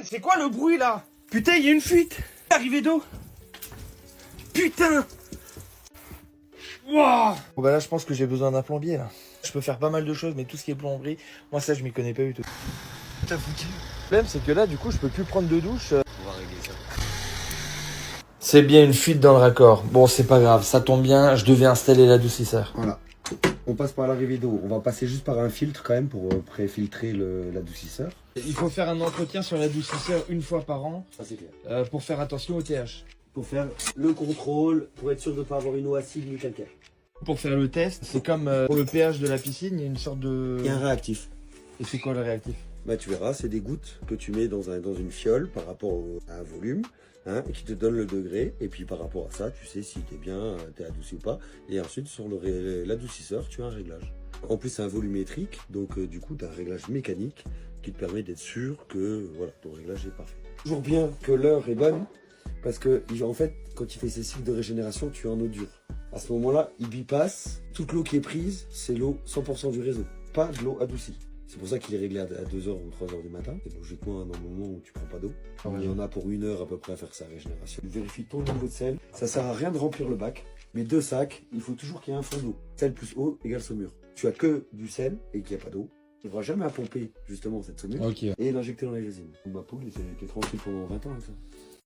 C'est quoi le bruit là? Putain, il y a une fuite. Arrivée d'eau. Putain. Wow. Bon bah là je pense que j'ai besoin d'un plombier là. Je peux faire pas mal de choses mais tout ce qui est plomberie, moi ça je m'y connais pas du tout. T'as foutu. Le problème c'est que là du coup je peux plus prendre de douche. On va régler ça. C'est bien une fuite dans le raccord. Bon c'est pas grave, ça tombe bien, je devais installer l'adoucisseur. Voilà. On passe par l'arrivée d'eau. On va passer juste par un filtre quand même pour pré-filtrer l'adoucisseur. Il faut faire un entretien sur l'adoucisseur une fois par an Ça c'est clair. pour faire attention au TH. Pour faire le contrôle, pour être sûr de ne pas avoir une eau acide ni calcaire. Pour faire le test, c'est comme pour le pH de la piscine, il y a une sorte de... Il y a un réactif. Et c'est quoi le réactif? Bah tu verras, c'est des gouttes que tu mets dans une fiole par rapport à un volume, hein, et qui te donne le degré. Et puis par rapport à ça, tu sais si t'es bien, t'es adouci ou pas. Et ensuite sur l'adoucisseur, tu as un réglage. En plus c'est un volumétrique, donc du coup tu as un réglage mécanique qui te permet d'être sûr que voilà, ton réglage est parfait. Toujours bien que l'heure est bonne, parce que en fait, quand il fait ses cycles de régénération, tu es en eau dure. À ce moment-là, il bypass. Toute l'eau qui est prise, c'est l'eau 100% du réseau, pas de l'eau adoucie. C'est pour ça qu'il est réglé à 2h ou 3h du matin. C'est logiquement dans le moment où tu prends pas d'eau. Il y en a pour 1 heure à peu près à faire sa régénération. Vérifie ton niveau de sel. Ça sert à rien de remplir le bac. Mais 2 sacs, il faut toujours qu'il y ait un fond d'eau. Sel plus eau égale saumure. Tu as que du sel et qu'il n'y a pas d'eau. Tu ne devras jamais à pomper justement cette saumure Ok. et l'injecter dans les résines. Ma poule était tranquille pendant 20 ans avec ça.